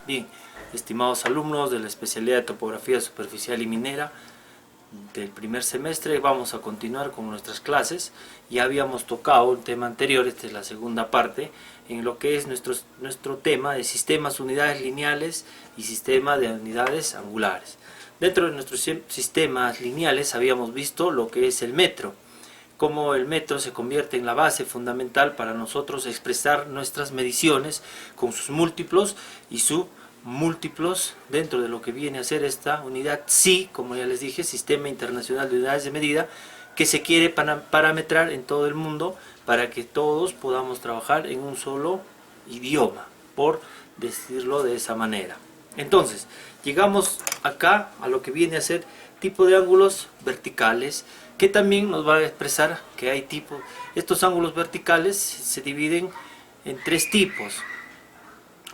Bien, estimados alumnos de la especialidad de topografía superficial y minera del primer semestre, vamos a continuar con nuestras clases. Ya habíamos tocado un tema anterior, esta es la segunda parte, en lo que es nuestro tema de sistemas, unidades lineales y sistema de unidades angulares. Dentro de nuestros sistemas lineales habíamos visto lo que es el metro, cómo el metro se convierte en la base fundamental para nosotros expresar nuestras mediciones con sus múltiplos y submúltiplos dentro de lo que viene a ser esta unidad SI, como ya les dije, Sistema Internacional de Unidades de Medida, que se quiere parametrar en todo el mundo para que todos podamos trabajar en un solo idioma, por decirlo de esa manera. Entonces, llegamos acá a lo que viene a ser tipo de ángulos verticales, que también nos va a expresar que hay tipos. Estos ángulos verticales se dividen en tres tipos,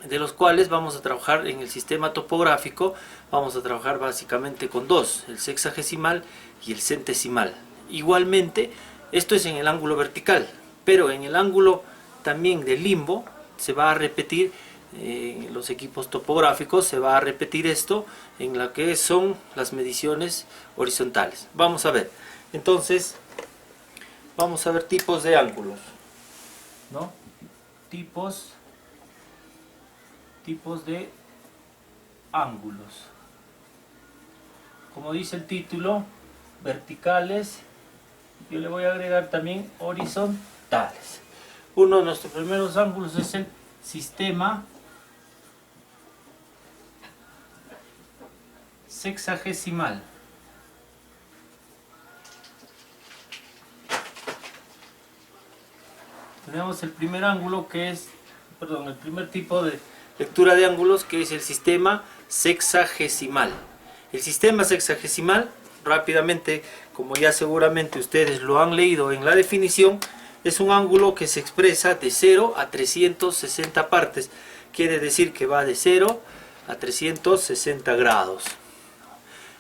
de los cuales vamos a trabajar en el sistema topográfico. Vamos a trabajar básicamente con dos, el sexagesimal y el centesimal. Igualmente, esto es en el ángulo vertical, pero en el ángulo también del limbo se va a repetir, en los equipos topográficos se va a repetir esto en la que son las mediciones horizontales. Vamos a ver, entonces, vamos a ver tipos de ángulos, ¿no? Tipos de ángulos. Como dice el título, verticales, yo le voy a agregar también horizontales. Uno de nuestros primeros ángulos es el sistema sexagesimal. Tenemos el primer ángulo que es, el primer tipo de lectura de ángulos, que es el sistema sexagesimal. El sistema sexagesimal, rápidamente, como ya seguramente ustedes lo han leído en la definición, es un ángulo que se expresa de 0 a 360 partes. Quiere decir que va de 0 a 360 grados.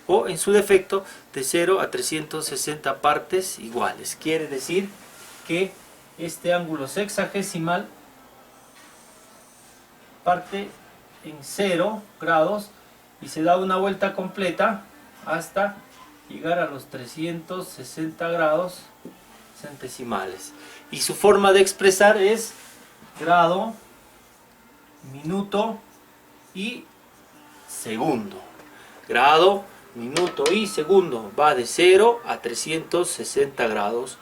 O en su defecto, de 0 a 360 partes iguales. Quiere decir que este ángulo sexagesimal parte en 0 grados y se da una vuelta completa hasta llegar a los 360 grados centesimales. Y su forma de expresar es grado, minuto y segundo. Grado, minuto y segundo. Va de 0 a 360 grados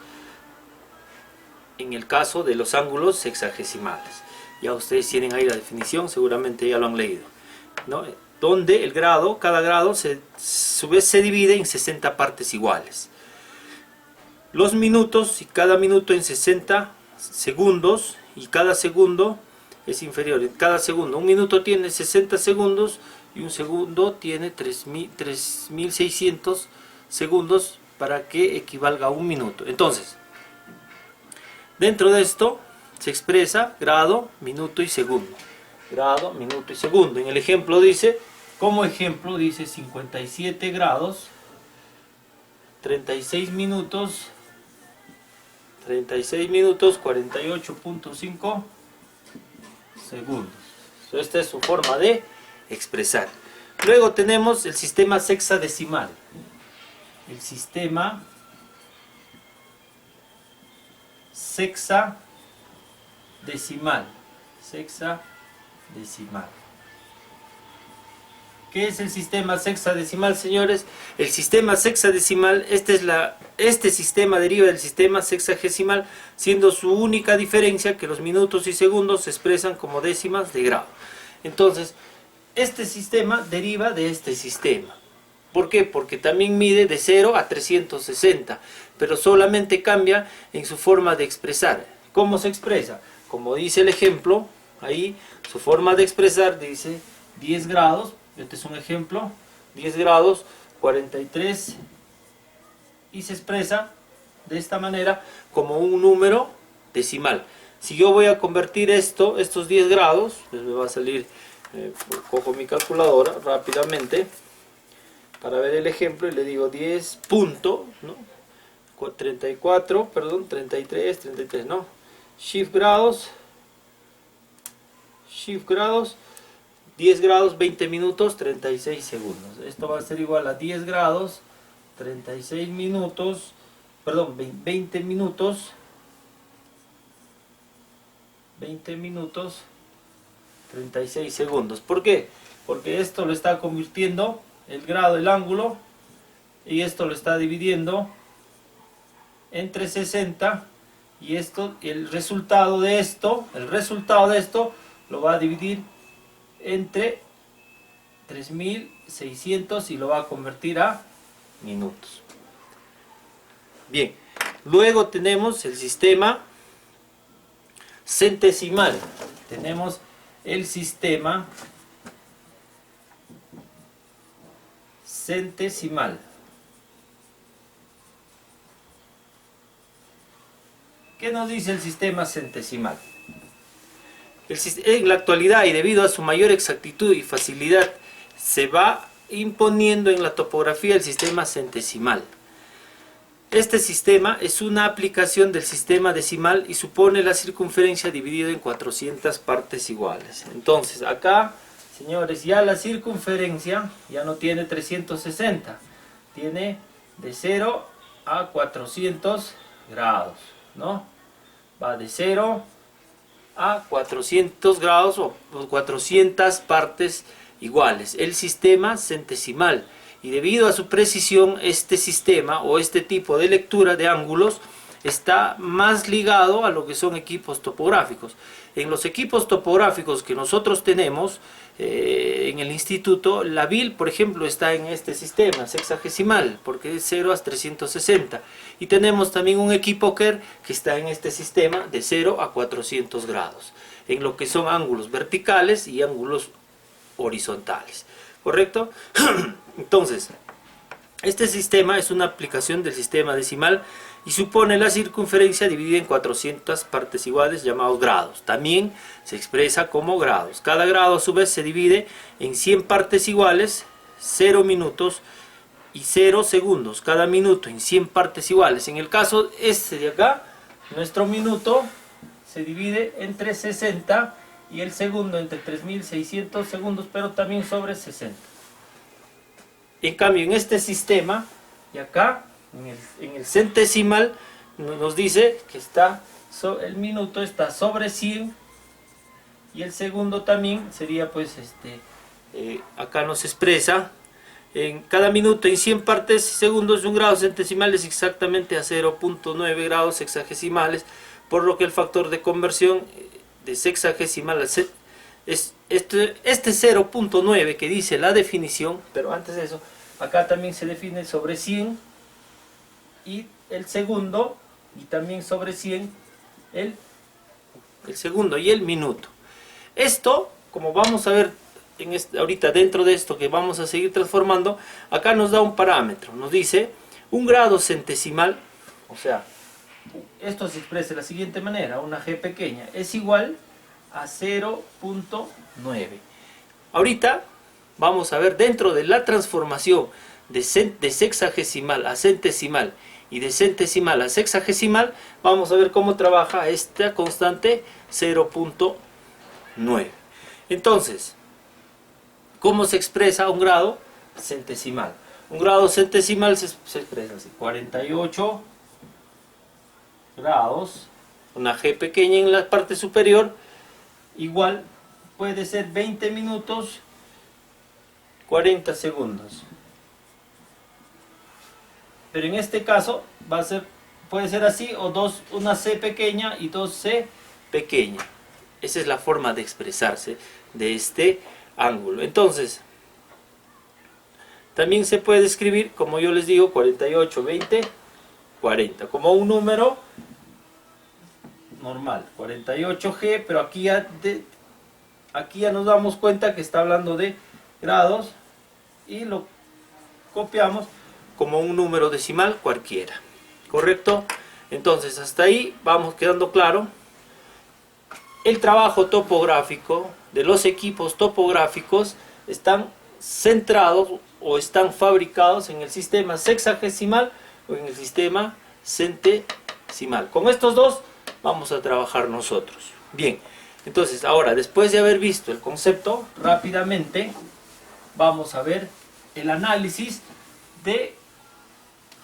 en el caso de los ángulos sexagesimales. Ya ustedes tienen ahí la definición, seguramente ya lo han leído, ¿no? Donde el grado, cada grado a su vez se divide en 60 partes iguales. Los minutos, y cada minuto en 60 segundos, y cada segundo es inferior. En cada segundo, un minuto tiene 60 segundos y un segundo tiene 3600 segundos para que equivalga a un minuto. Entonces, dentro de esto se expresa grado, minuto y segundo. Grado, minuto y segundo. En el ejemplo dice, como ejemplo dice 57 grados, 36 minutos, 48.5 segundos. Esta es su forma de expresar. Luego tenemos el sistema sexadecimal. El sistema sexadecimal. ¿Qué es el sistema sexadecimal, señores? El sistema sexadecimal, este sistema deriva del sistema sexagesimal, siendo su única diferencia que los minutos y segundos se expresan como décimas de grado. Entonces, este sistema deriva de este sistema. ¿Por qué? Porque también mide de 0 a 360, pero solamente cambia en su forma de expresar. ¿Cómo se expresa? Como dice el ejemplo, ahí su forma de expresar dice 10 grados, este es un ejemplo, 10 grados, 43, y se expresa de esta manera como un número decimal. Si yo voy a convertir estos 10 grados, pues me va a salir, cojo mi calculadora rápidamente para ver el ejemplo y le digo 10 punto, ¿no? 34, perdón, 33, no, shift grados, 10 grados, 20 minutos, 36 segundos. Esto va a ser igual a 10 grados, 36 minutos, perdón, 20 minutos, 36 segundos. ¿Por qué? Porque esto lo está convirtiendo, el grado, el ángulo, y esto lo está dividiendo entre 60, y esto, el resultado de esto lo va a dividir entre 3600 y lo va a convertir a minutos. Bien, luego tenemos el sistema centesimal. Tenemos el sistema centesimal. ¿Qué nos dice el sistema centesimal? En la actualidad, y debido a su mayor exactitud y facilidad, se va imponiendo en la topografía el sistema centesimal. Este sistema es una aplicación del sistema decimal y supone la circunferencia dividida en 400 partes iguales. Entonces, acá, señores, ya la circunferencia ya no tiene 360, tiene de 0 a 400 grados, ¿no? Va de 0 a 400 grados o 400 partes iguales. El sistema centesimal. Y debido a su precisión, este sistema o este tipo de lectura de ángulos está más ligado a lo que son equipos topográficos. En los equipos topográficos que nosotros tenemos en el instituto, la VIL, por ejemplo, está en este sistema sexagesimal, porque es 0 a 360. Y tenemos también un equipo KER que está en este sistema de 0 a 400 grados, en lo que son ángulos verticales y ángulos horizontales. ¿Correcto? Entonces, este sistema es una aplicación del sistema decimal y supone la circunferencia dividida en 400 partes iguales llamados grados. También se expresa como grados. Cada grado a su vez se divide en 100 partes iguales, 0 minutos y 0 segundos. Cada minuto en 100 partes iguales. En el caso este de acá, nuestro minuto se divide entre 60 y el segundo entre 3600 segundos, pero también sobre 60. En cambio, en este sistema, y acá, en el centesimal, nos dice que el minuto está sobre 100 y el segundo también sería, pues, acá nos expresa, en cada minuto en 100 partes segundos, un grado centesimal es exactamente a 0.9 grados sexagesimales, por lo que el factor de conversión de sexagesimal es este 0.9 que dice la definición, pero antes de eso, acá también se define sobre 100 y el segundo, y también sobre 100 el segundo y el minuto. Esto, como vamos a ver ahorita dentro de esto que vamos a seguir transformando, acá nos da un parámetro, nos dice un grado centesimal, o sea, esto se expresa de la siguiente manera, una g pequeña es igual a 0.9. Ahorita vamos a ver dentro de la transformación de sexagesimal a centesimal y de centesimal a sexagesimal, vamos a ver cómo trabaja esta constante 0.9. Entonces, ¿cómo se expresa un grado centesimal? Un grado centesimal se expresa así, 48 grados, una g pequeña en la parte superior, igual puede ser 20 minutos 40 segundos, pero en este caso puede ser así, o una c pequeña y dos c pequeña. Esa es la forma de expresarse de este ángulo. Entonces, también se puede escribir, como yo les digo, 48, 20, 40, como un número normal, 48G, pero aquí ya nos damos cuenta que está hablando de grados y lo copiamos como un número decimal cualquiera, ¿correcto? Entonces, hasta ahí vamos quedando claro. El trabajo topográfico de los equipos topográficos están centrados o están fabricados en el sistema sexagesimal o en el sistema centesimal. Con estos dos vamos a trabajar nosotros. Bien, Entonces, ahora, después de haber visto el concepto, rápidamente vamos a ver el análisis de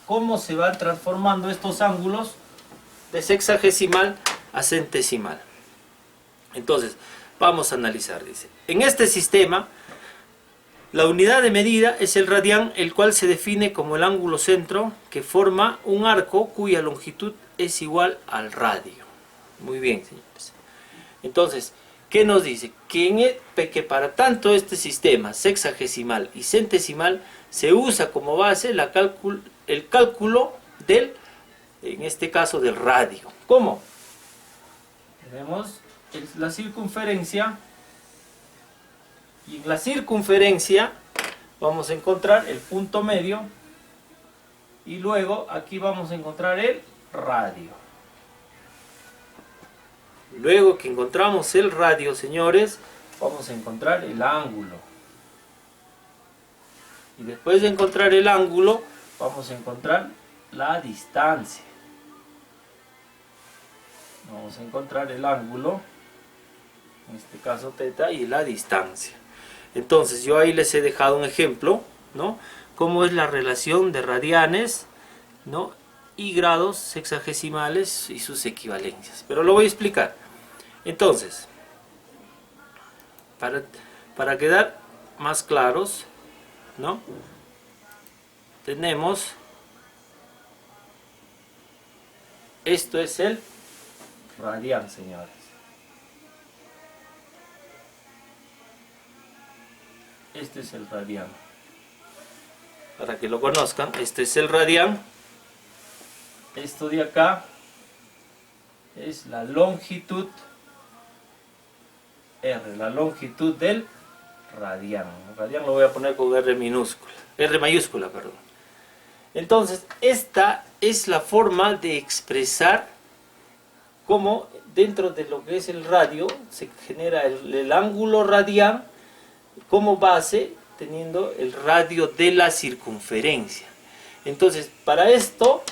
cómo se van transformando estos ángulos de sexagesimal a centesimal. Entonces, vamos a analizar, dice. En este sistema, la unidad de medida es el radián, el cual se define como el ángulo centro que forma un arco cuya longitud es igual al radio. Muy bien, señores. Entonces, ¿qué nos dice? Que para tanto este sistema sexagesimal y centesimal se usa como base el cálculo del, en este caso, del radio. ¿Cómo? Tenemos la circunferencia, y en la circunferencia vamos a encontrar el punto medio, y luego aquí vamos a encontrar el radio. Luego que encontramos el radio, señores, vamos a encontrar el ángulo. Y después de encontrar el ángulo, vamos a encontrar la distancia. Vamos a encontrar el ángulo, en este caso teta, y la distancia. Entonces yo ahí les he dejado un ejemplo, ¿no? Cómo es la relación de radianes, ¿no? Y grados sexagesimales y sus equivalencias. Pero lo voy a explicar. Entonces, para quedar más claros, ¿no? Tenemos, esto es el radián, señores. Este es el radián. Para que lo conozcan, este es el radián. Esto de acá es la longitud R, la longitud del radián. El radián lo voy a poner con R minúscula, R mayúscula, perdón. Entonces, esta es la forma de expresar cómo dentro de lo que es el radio se genera el ángulo radián como base, teniendo el radio de la circunferencia. Entonces, para esto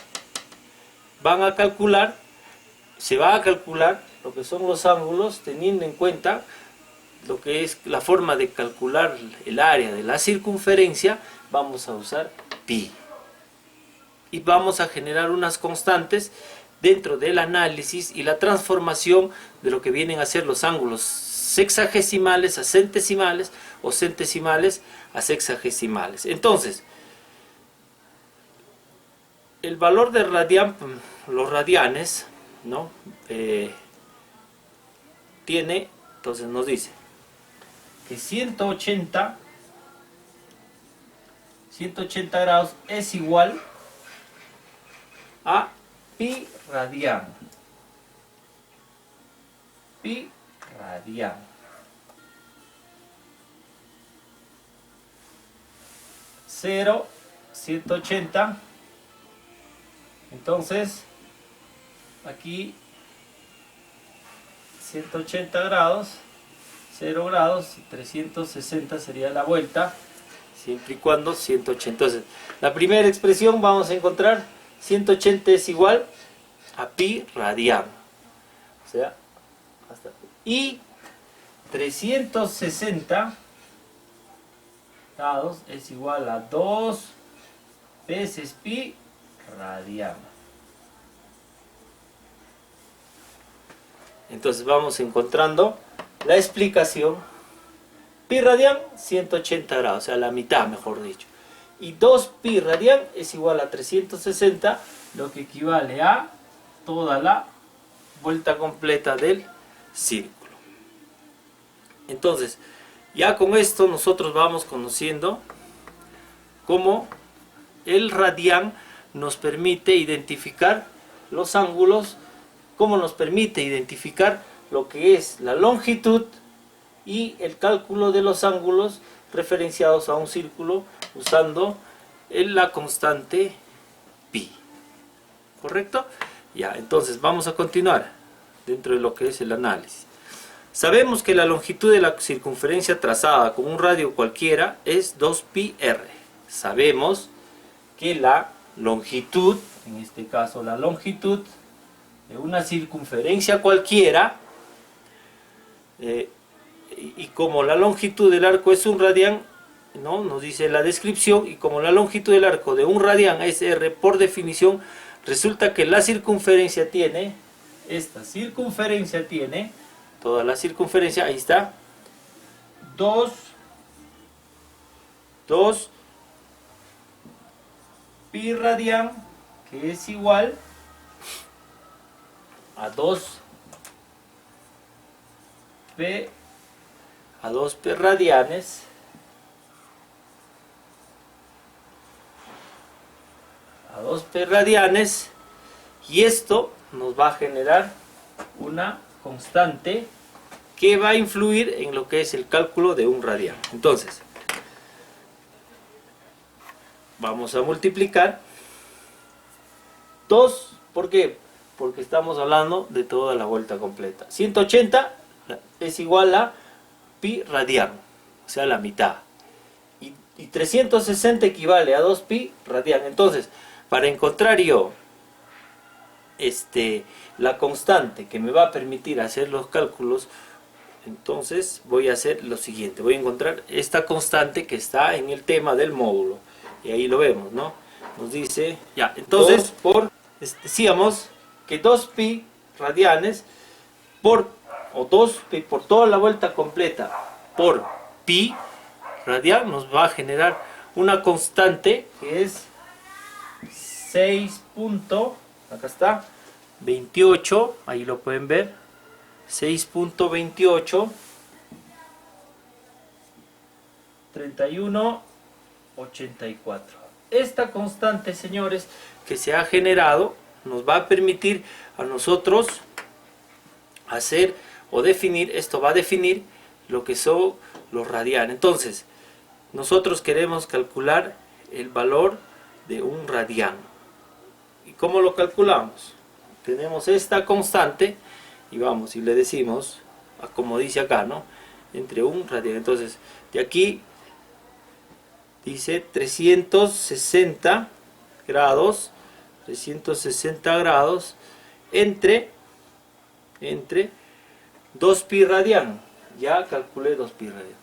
se va a calcular lo que son los ángulos, teniendo en cuenta lo que es la forma de calcular el área de la circunferencia. Vamos a usar pi. Y vamos a generar unas constantes dentro del análisis y la transformación de lo que vienen a ser los ángulos sexagesimales a centesimales o centesimales a sexagesimales. Entonces, el valor de radián, los radianes, ¿no? Entonces nos dice que 180 grados es igual a pi radián. Pi radián. 180. Entonces, aquí 180 grados, 0 grados, 360 sería la vuelta, siempre y cuando 180. Entonces, la primera expresión vamos a encontrar 180 es igual a pi radián. O sea, y 360 grados es igual a 2 veces pi radián. Entonces vamos encontrando la explicación. Pi radián, 180 grados, o sea, la mitad, mejor dicho. Y 2 pi radián es igual a 360, lo que equivale a toda la vuelta completa del círculo. Entonces, ya con esto nosotros vamos conociendo cómo el radián nos permite identificar los ángulos, cómo nos permite identificar lo que es la longitud y el cálculo de los ángulos referenciados a un círculo usando la constante pi. ¿Correcto? Ya, entonces vamos a continuar dentro de lo que es el análisis. Sabemos que la longitud de la circunferencia trazada con un radio cualquiera es 2πr. Sabemos que la longitud, en este caso la longitud de una circunferencia cualquiera, y como la longitud del arco es un radián, ¿no? Nos dice la descripción, y como la longitud del arco de un radián es r, por definición, resulta que la circunferencia tiene, esta circunferencia tiene, toda la circunferencia, ahí está, 2 pi radián, que es igual a 2p radianes y esto nos va a generar una constante que va a influir en lo que es el cálculo de un radián. Entonces, vamos a multiplicar 2, ¿por qué? Porque estamos hablando de toda la vuelta completa. 180 es igual a pi radián, o sea, la mitad. Y 360 equivale a 2 pi radián. Entonces, para encontrar yo la constante que me va a permitir hacer los cálculos, entonces voy a hacer lo siguiente. Voy a encontrar esta constante que está en el tema del módulo. Y ahí lo vemos, ¿no? Nos dice, ya, entonces, decíamos que 2 pi radianes por 2 pi por toda la vuelta completa por pi radian nos va a generar una constante que es 6. Acá está, 28, ahí lo pueden ver, 6.28 31.84. Esta constante, señores, que se ha generado nos va a permitir a nosotros hacer o definir, esto va a definir lo que son los radianes. Entonces, nosotros queremos calcular el valor de un radián. ¿Y cómo lo calculamos? Tenemos esta constante y vamos y le decimos, como dice acá, ¿no? Entre un radián. Entonces, de aquí dice 360 grados entre 2 pi radián. Ya calculé 2 pi radián.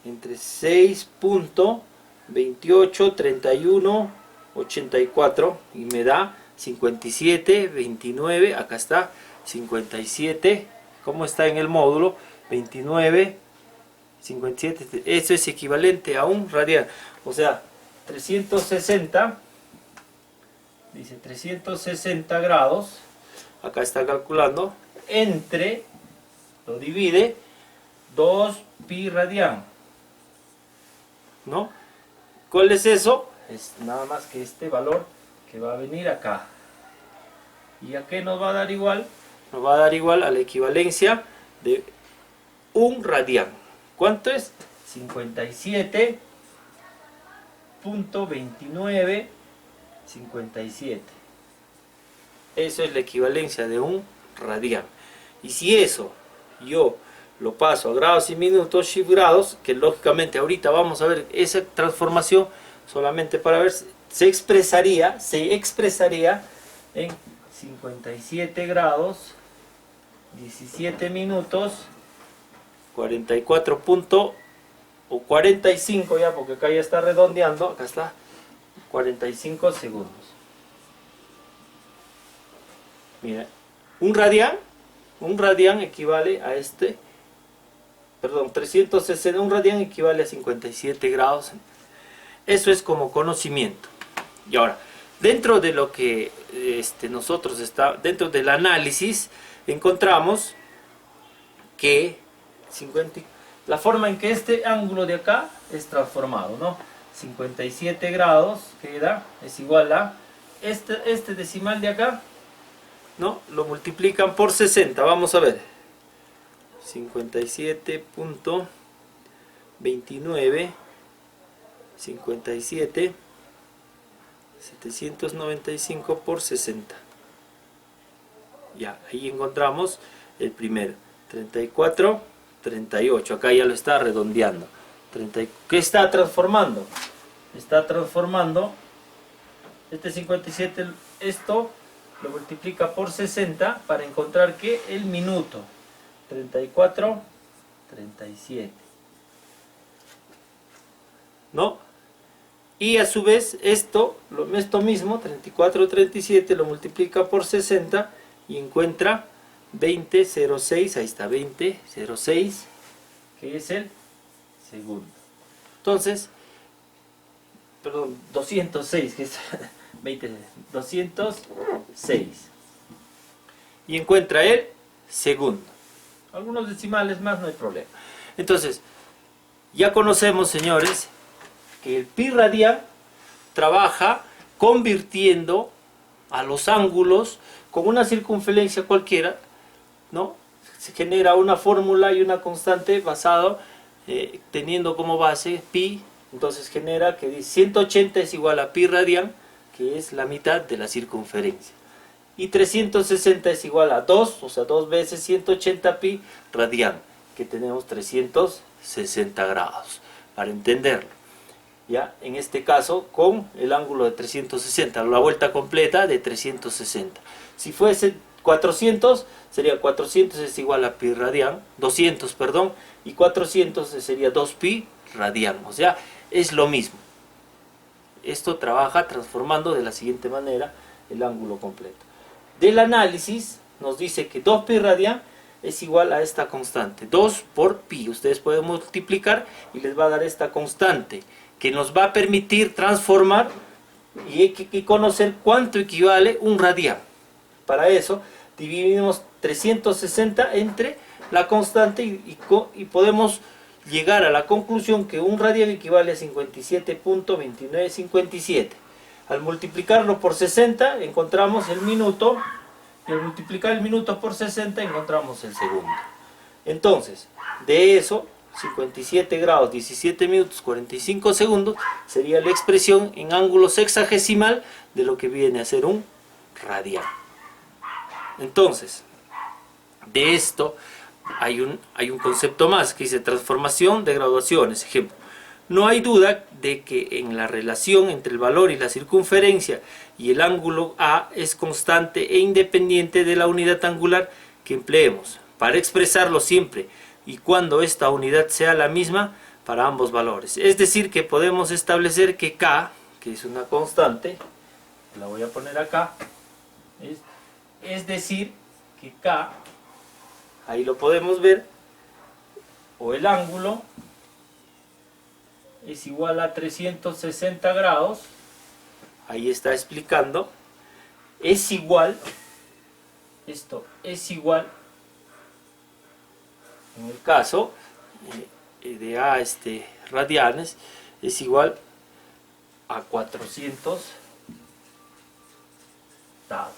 Entre 6.28 31.84 y me da 57.29. Acá está 57. ¿Cómo está en el módulo? 29. 57. Eso es equivalente a un radián. O sea, 360. Dice 360 grados. Acá está calculando. Entre, lo divide, 2 pi radián, ¿no? ¿Cuál es eso? Es nada más que este valor que va a venir acá. ¿Y a qué nos va a dar igual? Nos va a dar igual a la equivalencia de un radián. ¿Cuánto es? 57.2957. Eso es la equivalencia de un radián. Y si eso yo lo paso a grados y minutos, shift grados, que lógicamente ahorita vamos a ver esa transformación, solamente para ver, se expresaría en 57 grados, 17 minutos, 44 puntos, o 45 ya, porque acá ya está redondeando, acá está, 45 segundos. Mira, un radián equivale a perdón, 360, un radián equivale a 57 grados. Eso es como conocimiento. Y ahora, dentro de lo que nosotros dentro del análisis, encontramos que la forma en que este ángulo de acá es transformado, ¿no? 57 grados es igual a este decimal de acá, ¿no? Lo multiplican por 60, vamos a ver. 57.29 795 por 60. Ya, ahí encontramos el primero. 34.38. Acá ya lo está redondeando. ¿Qué está transformando? Está transformando este 57, esto lo multiplica por 60 para encontrar que el minuto 34 37. ¿No? Y a su vez esto mismo, 34,37, lo multiplica por 60 y encuentra 20,06, ahí está, 20,06, que es el segundo. Entonces, perdón, 206, que es 206. Y encuentra el segundo. Algunos decimales más, no hay problema. Entonces, ya conocemos, señores, que el pi radian trabaja convirtiendo a los ángulos con una circunferencia cualquiera, ¿no? Se genera una fórmula y una constante basado teniendo como base pi. Entonces genera que 180 es igual a pi radian, que es la mitad de la circunferencia. Y 360 es igual a 2, o sea, 2 veces 180 pi radian, que tenemos 360 grados, para entenderlo. ¿Ya? En este caso, con el ángulo de 360, la vuelta completa de 360. Si fuese 400, sería 400 es igual a pi radian, 200, perdón, y 400 sería 2 pi radian, o sea, es lo mismo. Esto trabaja transformando de la siguiente manera el ángulo completo. Del análisis nos dice que 2 pi radian es igual a esta constante, 2 por pi. Ustedes pueden multiplicar y les va a dar esta constante, que nos va a permitir transformar y conocer cuánto equivale un radian. Para eso dividimos 360 entre la constante y podemos llegar a la conclusión que un radian equivale a 57,2957. Al multiplicarlo por 60 encontramos el minuto, y al multiplicar el minuto por 60 encontramos el segundo. Entonces, de eso, 57 grados, 17 minutos, 45 segundos, sería la expresión en ángulo sexagesimal de lo que viene a ser un radian. Entonces, de esto hay un concepto más que dice transformación de graduaciones. Ejemplo, no hay duda de que en la relación entre el valor y la circunferencia y el ángulo A es constante e independiente de la unidad angular que empleemos para expresarlo siempre y cuando esta unidad sea la misma para ambos valores. Es decir, que podemos establecer que K, que es una constante, la voy a poner acá, es decir, que K, ahí lo podemos ver, o el ángulo es igual a 360 grados, ahí está explicando, es igual, esto es igual, en el caso de A radianes, es igual a 400 dados.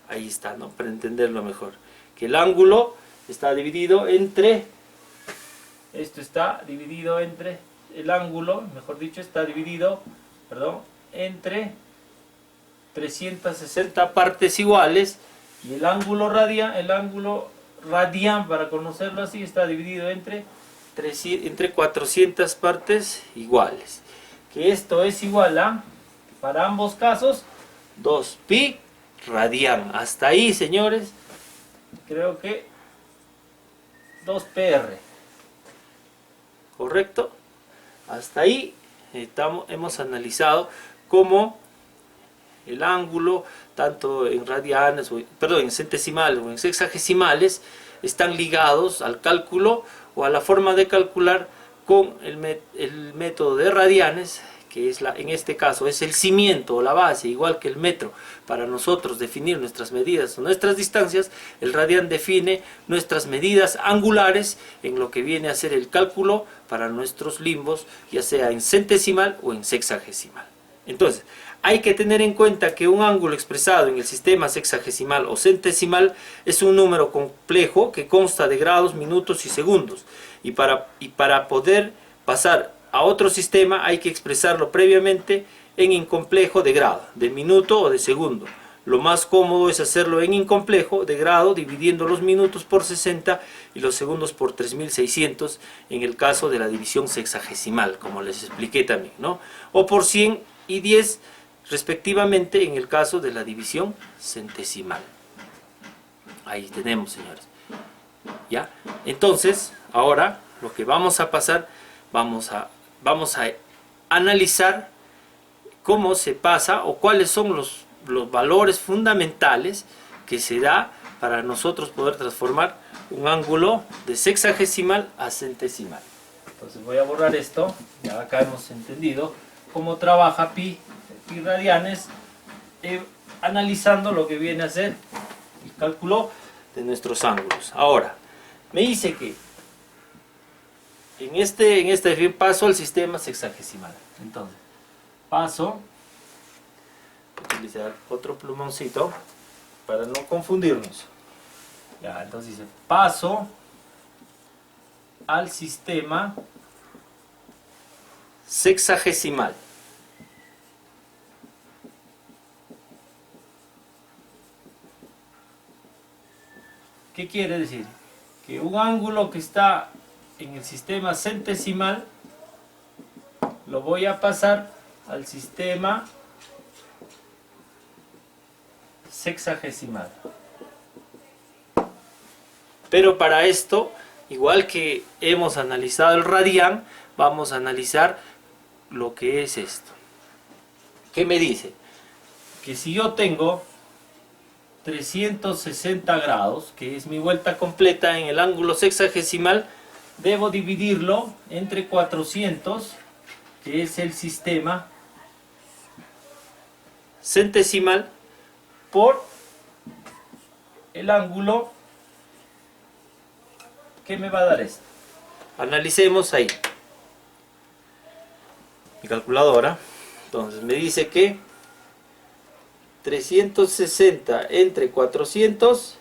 Ahí está, ¿no? Para entenderlo mejor. Que el ángulo está dividido entre, el ángulo, mejor dicho, está dividido, entre 360 partes iguales, y el ángulo radian, para conocerlo así, está dividido entre 400 partes iguales. Que esto es igual a, para ambos casos, 2 pi radian. Hasta ahí, señores, creo que 2pr. ¿Correcto? Hasta ahí hemos analizado cómo el ángulo, tanto en radianes, en centesimales o en sexagesimales, están ligados al cálculo o a la forma de calcular con el método de radianes, que es en este caso es el cimiento o la base, igual que el metro. Para nosotros definir nuestras medidas o nuestras distancias, el radian define nuestras medidas angulares en lo que viene a ser el cálculo para nuestros limbos, ya sea en centesimal o en sexagesimal. Entonces, hay que tener en cuenta que un ángulo expresado en el sistema sexagesimal o centesimal es un número complejo que consta de grados, minutos y segundos. Y para poder pasar a otro sistema hay que expresarlo previamente en incomplejo de grado, de minuto o de segundo. Lo más cómodo es hacerlo en incomplejo de grado, dividiendo los minutos por 60 y los segundos por 3600 en el caso de la división sexagesimal, como les expliqué también, ¿no? O por 100 y 10 respectivamente en el caso de la división centesimal. Ahí tenemos, señores. ¿Ya? Entonces, Ahora lo que vamos a pasar, vamos a analizar cómo se pasa o cuáles son los valores fundamentales que se da para nosotros poder transformar un ángulo de sexagesimal a centesimal. Entonces voy a borrar esto. Ya acá hemos entendido cómo trabaja pi radianes, analizando lo que viene a ser el cálculo de nuestros ángulos. Ahora, me dice que en este paso al sistema sexagesimal. Entonces, paso, voy a utilizar otro plumoncito para no confundirnos. Ya, entonces dice, paso al sistema sexagesimal. ¿Qué quiere decir? Que un ángulo que está en el sistema centesimal lo voy a pasar al sistema sexagesimal. Pero para esto, igual que hemos analizado el radián, vamos a analizar lo que es esto. ¿Qué me dice? Que si yo tengo 360 grados, que es mi vuelta completa en el ángulo sexagesimal, debo dividirlo entre 400, que es el sistema centesimal, por el ángulo que me va a dar esto. Analicemos ahí. Mi calculadora, entonces me dice que 360 entre 400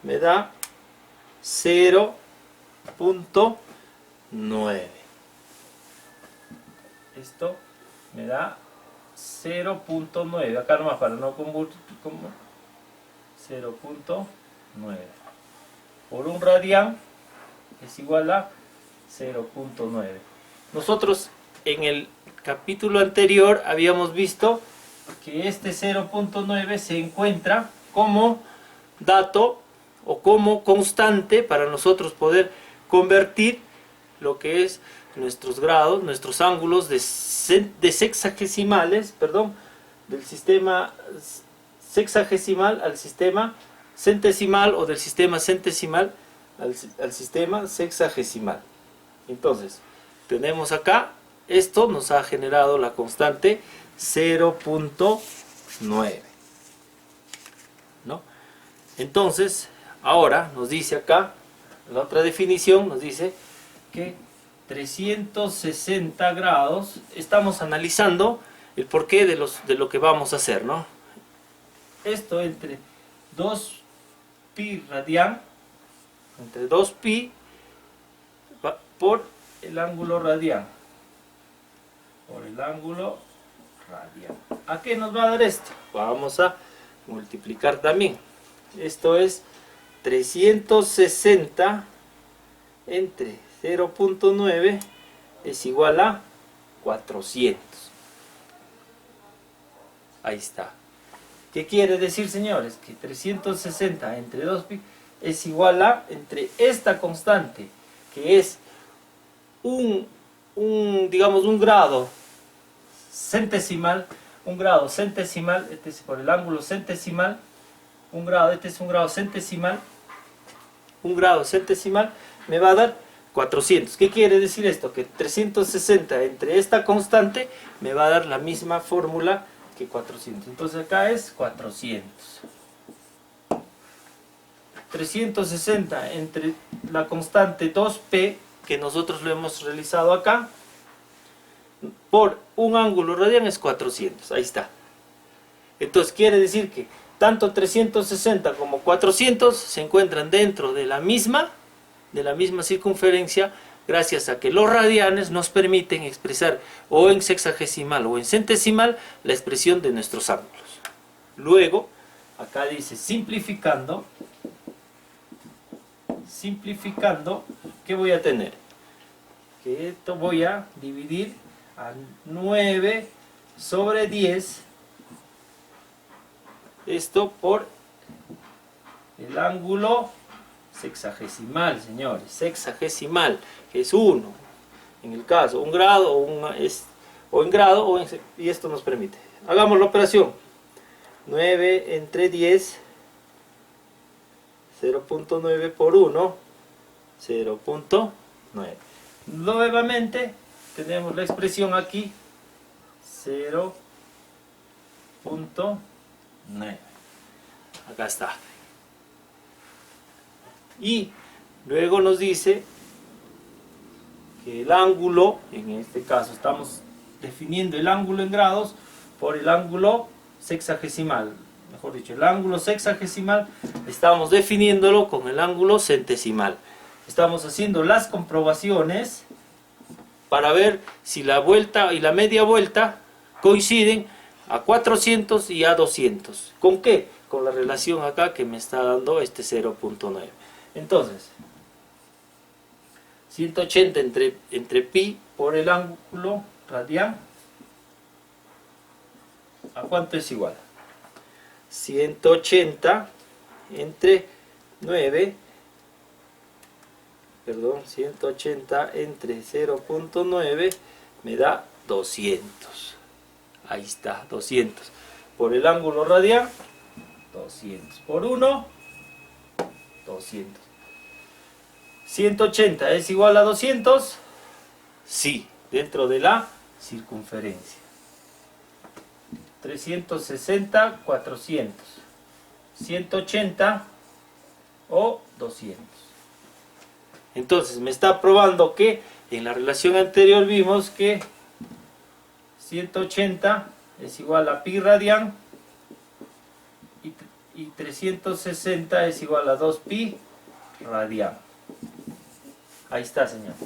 me da 0.9. Esto me da 0.9. Acá nomás para no convertir como 0.9 por un radián es igual a 0.9. Nosotros en el capítulo anterior habíamos visto que este 0.9 se encuentra como dato o como constante para nosotros poder convertir lo que es nuestros grados, nuestros ángulos de sexagesimales, perdón, del sistema sexagesimal al sistema centesimal, o del sistema centesimal al sistema sexagesimal. Entonces, tenemos acá, esto nos ha generado la constante 0.9, ¿no? Entonces, ahora nos dice acá, la otra definición nos dice que 360 grados, estamos analizando el porqué de lo que vamos a hacer, ¿no? Esto entre 2pi radián, entre 2pi por el ángulo radián, por el ángulo radián. ¿A qué nos va a dar esto? Vamos a multiplicar también. Esto es 360 entre 0.9 es igual a 400. Ahí está. ¿Qué quiere decir, señores? Que 360 entre 2pi es igual a, entre esta constante, que es digamos un grado centesimal, este es por el ángulo centesimal, este es un grado centesimal, me va a dar 400. ¿Qué quiere decir esto? Que 360 entre esta constante me va a dar la misma fórmula que 400. Entonces acá es 400. 360 entre la constante 2p, que nosotros lo hemos realizado acá, por un ángulo radián es 400. Ahí está. Entonces quiere decir que tanto 360 como 400 se encuentran dentro de la misma circunferencia, gracias a que los radianes nos permiten expresar o en sexagesimal o en centesimal la expresión de nuestros ángulos. Luego, acá dice simplificando, ¿qué voy a tener? Que esto voy a dividir a 9 sobre 10, esto por el ángulo sexagesimal, señores, sexagesimal, que es 1, en el caso, un grado o en grado, y esto nos permite. Hagamos la operación. 9 entre 10, 0.9 por 1, 0.9. Nuevamente tenemos la expresión aquí, 0.9. Acá está. Y luego nos dice que el ángulo, en este caso estamos definiendo el ángulo en grados por el ángulo sexagesimal. Mejor dicho, el ángulo sexagesimal estamos definiéndolo con el ángulo centesimal. Estamos haciendo las comprobaciones para ver si la vuelta y la media vuelta coinciden a 400 y a 200. ¿Con qué? Con la relación acá que me está dando este 0.9. Entonces, 180 entre pi por el ángulo radial, ¿a cuánto es igual? 180 entre 9, perdón, 180 entre 0.9 me da 200. Ahí está, 200. Por el ángulo radial, 200. Por 1, 200. 180 es igual a 200. Sí, dentro de la circunferencia. 360, 400. 180 o 200. Entonces me está probando que en la relación anterior vimos que 180 es igual a pi radian y 360 es igual a 2 pi radian. Ahí está, señores.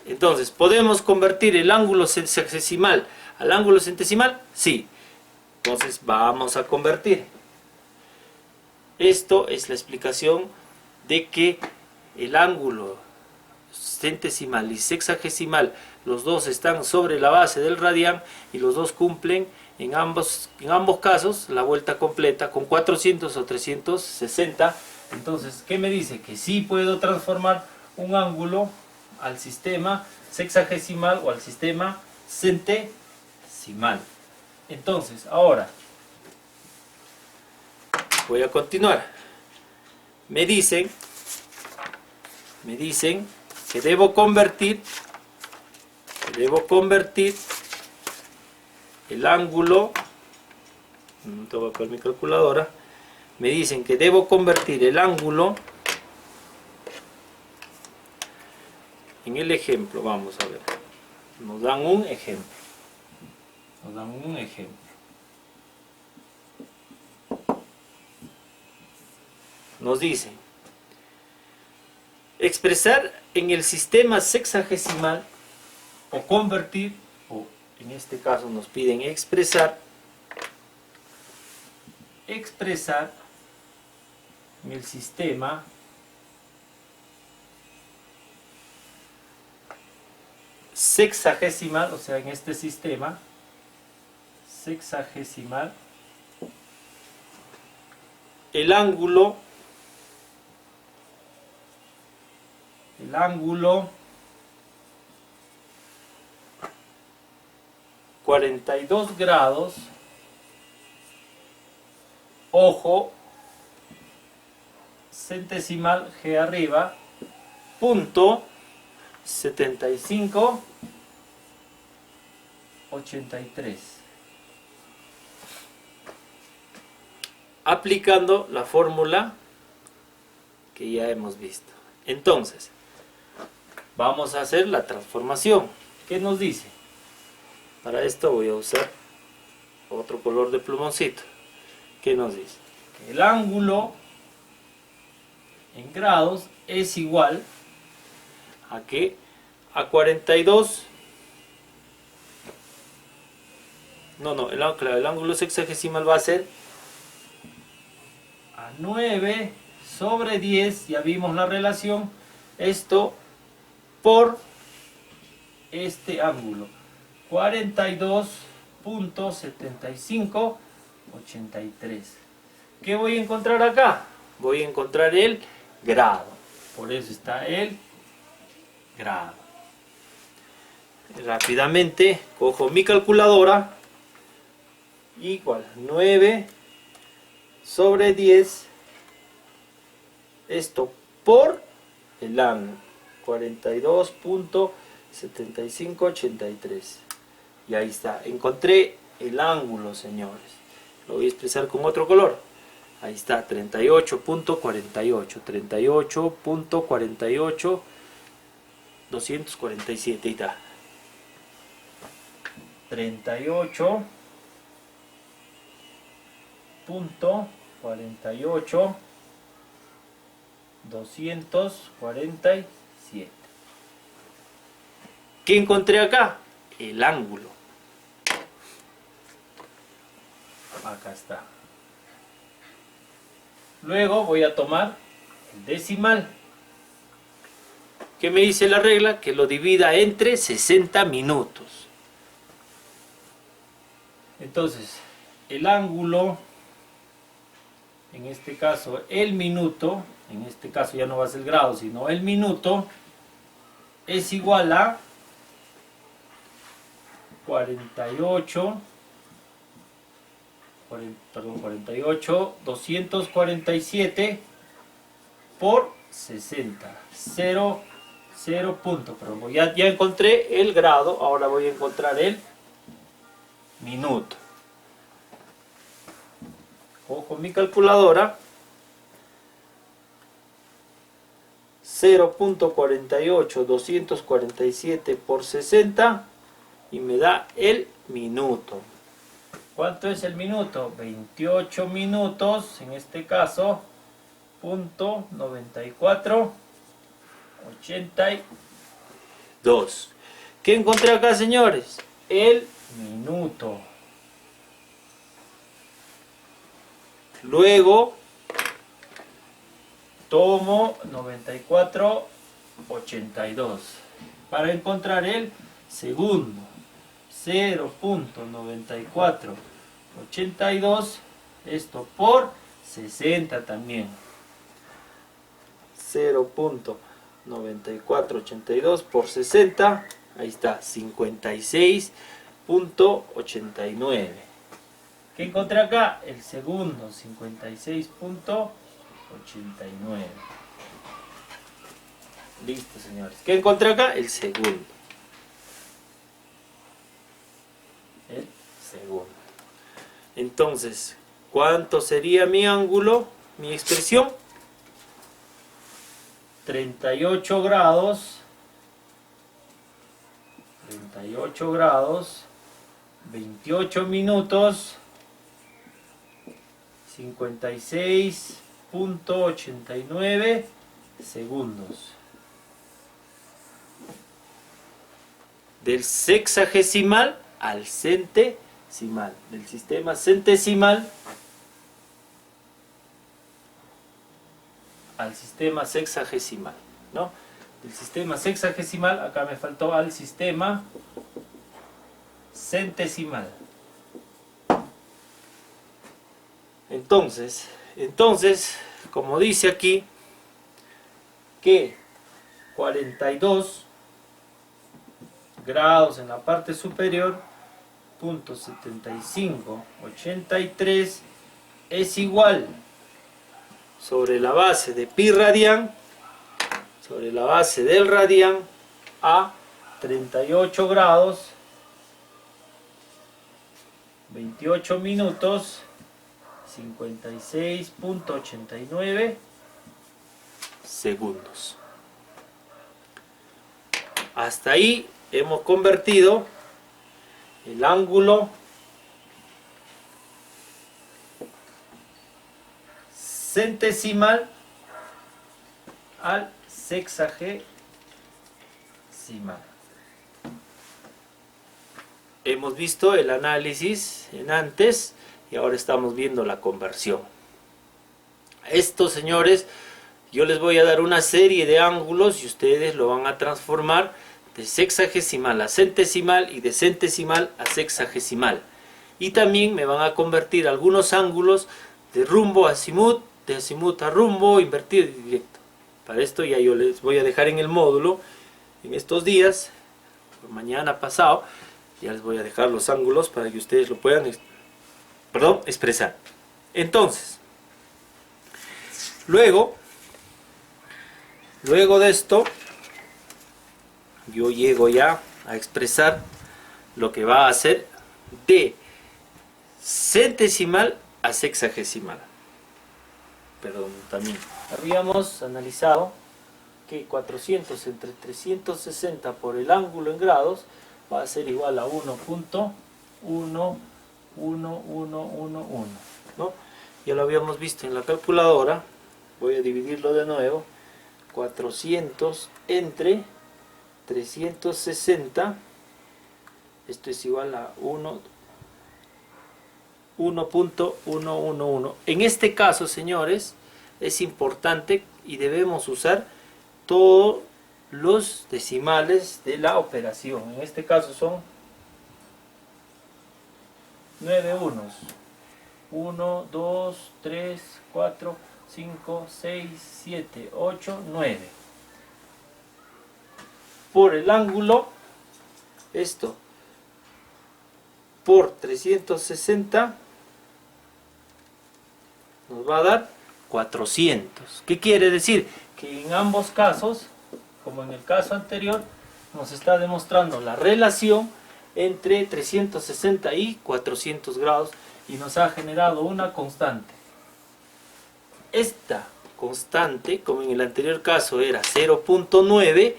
Entonces, ¿podemos convertir el ángulo sexagesimal al ángulo centesimal? Sí. Entonces vamos a convertir. Esto es la explicación de que el ángulo centesimal y sexagesimal, los dos están sobre la base del radian y los dos cumplen en ambos casos la vuelta completa con 400 o 360. Entonces, ¿qué me dice? Que sí puedo transformar un ángulo al sistema sexagesimal o al sistema centesimal. Entonces, ahora voy a continuar. Me dicen que debo convertir el ángulo, voy a poner mi calculadora. Me dicen que debo convertir el ángulo en el ejemplo. Vamos a ver. Nos dan un ejemplo. Nos dicen expresar en el sistema sexagesimal o convertir, o en este caso nos piden expresar en el sistema sexagesimal, o sea, en este sistema sexagesimal, el ángulo 42 grados, ojo, centesimal G arriba, punto 7583. Aplicando la fórmula que ya hemos visto. Entonces, vamos a hacer la transformación. ¿Qué nos dice? Para esto voy a usar otro color de plumoncito. ¿Qué nos dice? Que el ángulo en grados es igual a que a 42. El ángulo sexagesimal va a ser a 9 sobre 10, ya vimos la relación, esto por este ángulo, 42.7583. ¿Qué voy a encontrar acá? Voy a encontrar el grado. Por eso está el grado. Rápidamente cojo mi calculadora. Igual 9 sobre 10. Esto por el ángulo. 42.7583. Y ahí está. Encontré el ángulo, señores. Lo voy a expresar con otro color. Ahí está, 38.48, 38.48, 247, ahí está. 38.48, 247. ¿Qué encontré acá? El ángulo. Acá está. Luego voy a tomar el decimal. ¿Qué me dice la regla? Que lo divida entre 60 minutos. Entonces, el ángulo, en este caso el minuto, en este caso ya no va a ser el grado, sino el minuto, es igual a 247 por 60. 0 punto. Pero ya encontré el grado, ahora voy a encontrar el minuto. Cojo mi calculadora. 0.48 247 por 60 y me da el minuto. ¿Cuánto es el minuto? 28 minutos, en este caso, punto 94.82. ¿Qué encontré acá, señores? El minuto. Luego tomo 94.82 para encontrar el segundo. 0.9482, esto por 60 también. 0.9482 por 60, ahí está, 56.89. ¿Qué encontré acá? El segundo, 56.89. Listo, señores. ¿Qué encontré acá? El segundo. El segundo. Entonces, ¿cuánto sería mi ángulo? Mi expresión. 38 grados. 38 grados. 28 minutos. 56.89 segundos. Del sexagesimal al centesimal. Del sistema centesimal al sistema sexagesimal, ¿no? Del sistema sexagesimal, acá me faltó, al sistema centesimal. Entonces, como dice aquí, que 42 grados en la parte superior, punto 7583, es igual sobre la base de pi radian, sobre la base del radian, a 38 grados, 28 minutos, 56.89 segundos. Hasta ahí hemos convertido el ángulo centesimal al sexagesimal. Hemos visto el análisis en antes y ahora estamos viendo la conversión. Esto, señores, yo les voy a dar una serie de ángulos y ustedes lo van a transformar de sexagesimal a centesimal y de centesimal a sexagesimal. Y también me van a convertir algunos ángulos de rumbo a azimut, de azimut a rumbo, invertido y directo. Para esto ya yo les voy a dejar en el módulo, en estos días, mañana pasado, ya les voy a dejar los ángulos para que ustedes lo puedan expresar. Entonces, luego de esto, yo llego ya a expresar lo que va a hacer de centesimal a sexagesimal. Perdón, también habíamos analizado que 400 entre 360 por el ángulo en grados va a ser igual a 1.11111, ¿no? Ya lo habíamos visto en la calculadora. Voy a dividirlo de nuevo. 400 entre 360, esto es igual a 1.111. En este caso, señores, es importante y debemos usar todos los decimales de la operación. En este caso son 9 unos. 1, 2, 3, 4, 5, 6, 7, 8, 9. Por el ángulo, esto por 360 nos va a dar 400. ¿Qué quiere decir? Que en ambos casos, como en el caso anterior, nos está demostrando la relación entre 360 y 400 grados y nos ha generado una constante. Esta constante, como en el anterior caso era 0.9,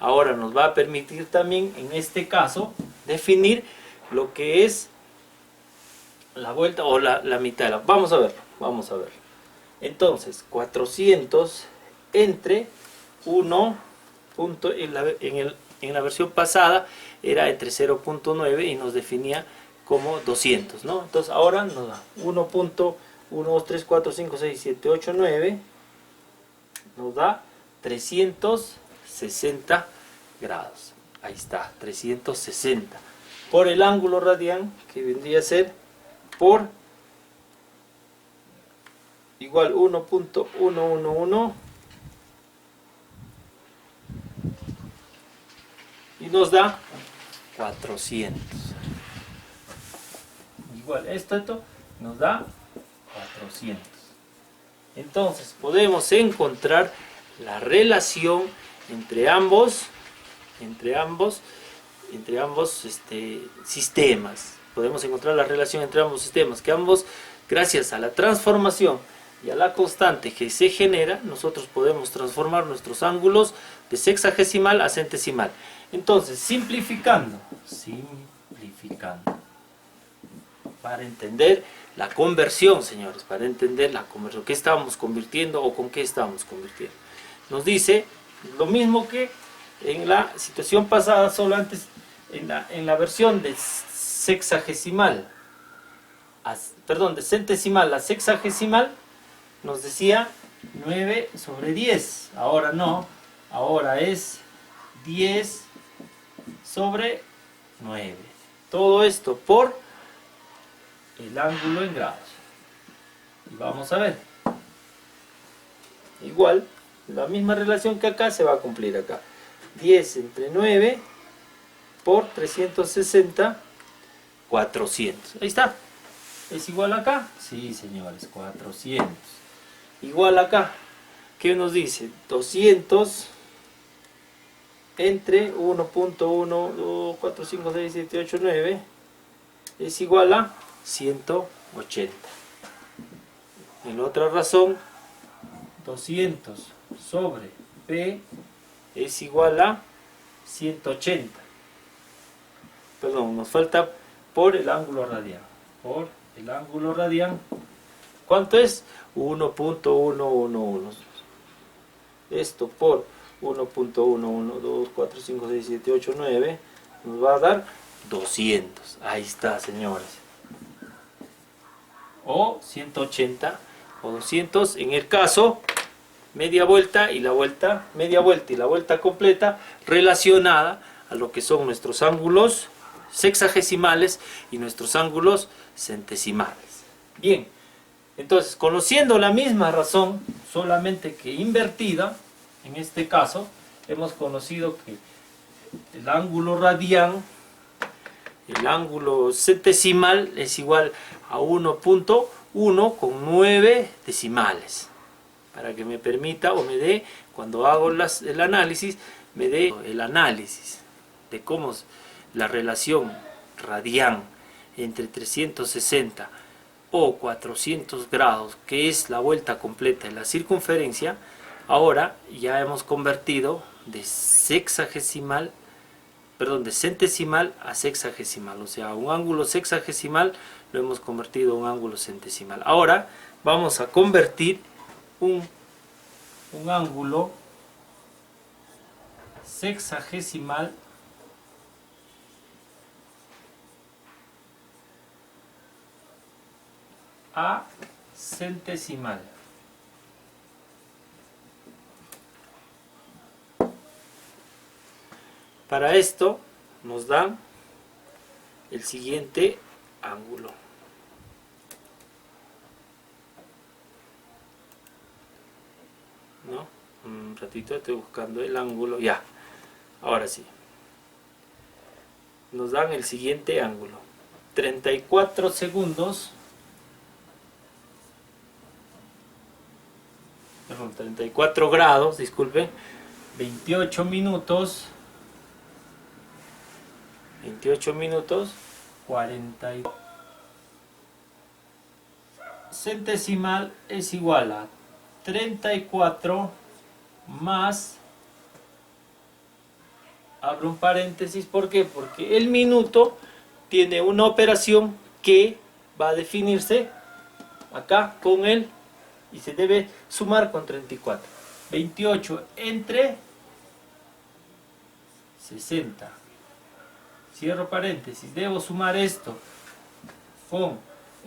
ahora nos va a permitir también en este caso definir lo que es la vuelta o la mitad. Vamos a verlo, vamos a verlo. Entonces 400 entre 1 punto, en la versión pasada era entre 0.9 y nos definía como 200, ¿no? Entonces ahora nos da 1.1, 2, 3, 4, 5, 6, 7, 8, 9, nos da 360 grados. Ahí está, 360. Por el ángulo radian, que vendría a ser por igual 1.111 y nos da 400. Igual esto nos da 400. Entonces podemos encontrar la relación entre ambos sistemas. Podemos encontrar la relación entre ambos sistemas, que ambos, gracias a la transformación y a la constante que se genera, nosotros podemos transformar nuestros ángulos de sexagesimal a centesimal. Entonces, simplificando, para entender la conversión, señores, para entender la conversión, qué estábamos convirtiendo o con qué estábamos convirtiendo. Nos dice lo mismo que en la situación pasada, solo antes en la versión de sexagesimal, de centesimal a sexagesimal, nos decía 9 sobre 10. Ahora no, ahora es 10 sobre 9. Todo esto por el ángulo en grados. Y vamos a ver. Igual, la misma relación que acá se va a cumplir acá. 10 entre 9 por 360, 400. Ahí está. ¿Es igual acá? Sí, señores, 400. Igual acá. ¿Qué nos dice? 200 entre 1.1, 2, 4, 5, 6, 7, 8, 9 es igual a 180. En otra razón, 200 sobre P es igual a 180. Perdón, nos falta por el ángulo radian. Por el ángulo radian, ¿cuánto es? 1.111. Esto por 1.1, 2, 4, 5, 6, 7, 8, 9 nos va a dar 200. Ahí está, señores. O 180 o 200 en el caso media vuelta y la vuelta, media vuelta y la vuelta completa relacionada a lo que son nuestros ángulos sexagesimales y nuestros ángulos centesimales. Bien, Entonces, conociendo la misma razón, solamente que invertida, en este caso, hemos conocido que el ángulo radián, el ángulo centesimal es igual a 1.1 con 9 decimales. Para que me permita o me dé, cuando hago el análisis, me dé el análisis de cómo es la relación radián entre 360 o 400 grados, que es la vuelta completa de la circunferencia. Ahora ya hemos convertido de centesimal a sexagesimal, o sea, un ángulo sexagesimal lo hemos convertido a un ángulo centesimal. Ahora vamos a convertir un ángulo sexagesimal a centesimal. Para esto nos dan el siguiente ángulo. ¿No? Un ratito, estoy buscando el ángulo. Ya, ahora sí. Nos dan el siguiente ángulo. 34 segundos. Perdón, 34 grados, disculpen. 28 minutos. 42. Centesimal es igual a 34 más, abro un paréntesis, ¿por qué? Porque el minuto tiene una operación que va a definirse acá con él y se debe sumar con 34. 28 entre 60. Cierro paréntesis, debo sumar esto con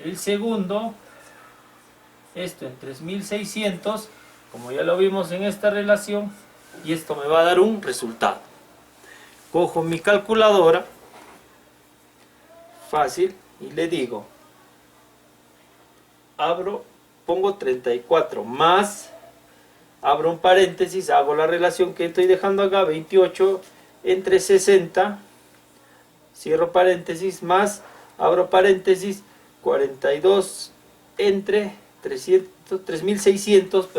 el segundo, esto en 3600, como ya lo vimos en esta relación, y esto me va a dar un resultado. Cojo mi calculadora, fácil, y le digo, pongo 34 más, abro un paréntesis, hago la relación que estoy dejando acá, 28 entre 60, cierro paréntesis, más, abro paréntesis, 42 entre 3600,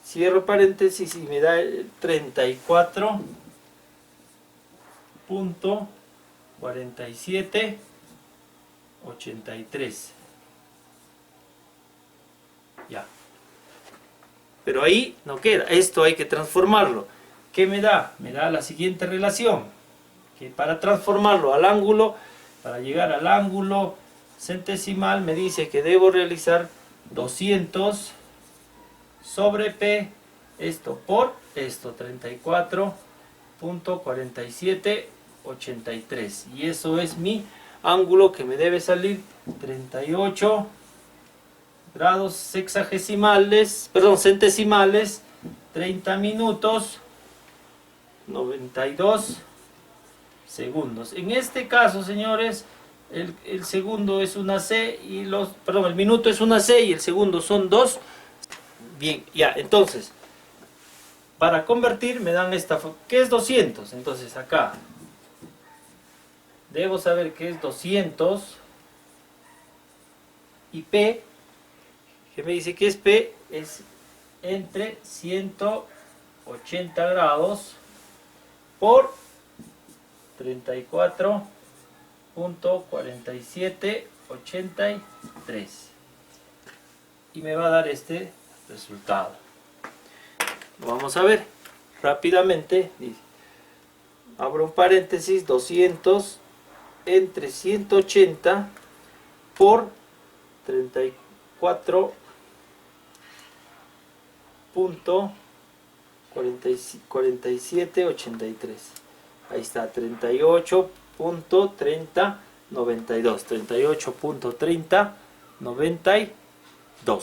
cierro paréntesis y me da 34.4783. Ya. Pero ahí no queda, esto hay que transformarlo. ¿Qué me da? Me da la siguiente relación, que para transformarlo al ángulo, para llegar al ángulo centesimal, me dice que debo realizar 200 sobre P, esto por esto, 34.4783, y eso es mi ángulo que me debe salir 38 grados centesimales, 30 minutos, 92 segundos. En este caso, señores, el segundo es una C y el minuto es una C y el segundo son 2. Bien, ya, entonces, para convertir me dan esta, ¿qué es 200? Entonces acá, debo saber qué es 200 y P, que me dice que es P, es entre 180 grados por 34.4783 y me va a dar este resultado. Lo vamos a ver rápidamente. Abro un paréntesis, 200 entre 180 por 34.4783. Ahí está, 38.3092. 38.3092.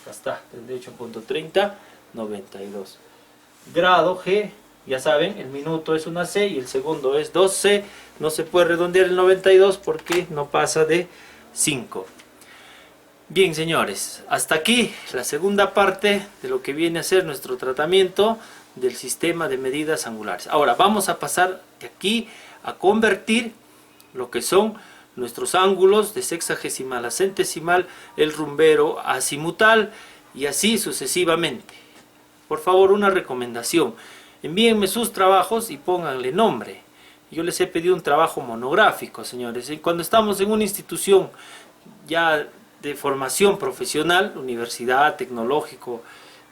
Acá está, 38.3092. Grado G, ya saben, el minuto es una C y el segundo es 2C. No se puede redondear el 92 porque no pasa de 5. Bien, señores, hasta aquí la segunda parte de lo que viene a ser nuestro tratamiento del sistema de medidas angulares. Ahora vamos a pasar de aquí a convertir lo que son nuestros ángulos de sexagesimal a centesimal, el rumbero azimutal y así sucesivamente. Por favor, una recomendación: envíenme sus trabajos y pónganle nombre. Yo les he pedido un trabajo monográfico, señores. Y cuando estamos en una institución ya de formación profesional, universidad, tecnológico,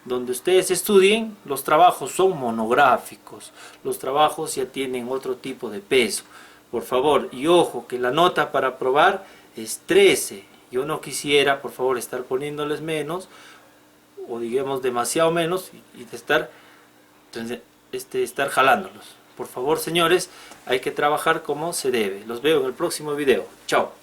donde ustedes estudien, los trabajos son monográficos. Los trabajos ya tienen otro tipo de peso. Por favor, y ojo, que la nota para aprobar es 13. Yo no quisiera, por favor, estar poniéndoles menos, o digamos demasiado menos, y de estar jalándolos. Por favor, señores, hay que trabajar como se debe. Los veo en el próximo video. Chao.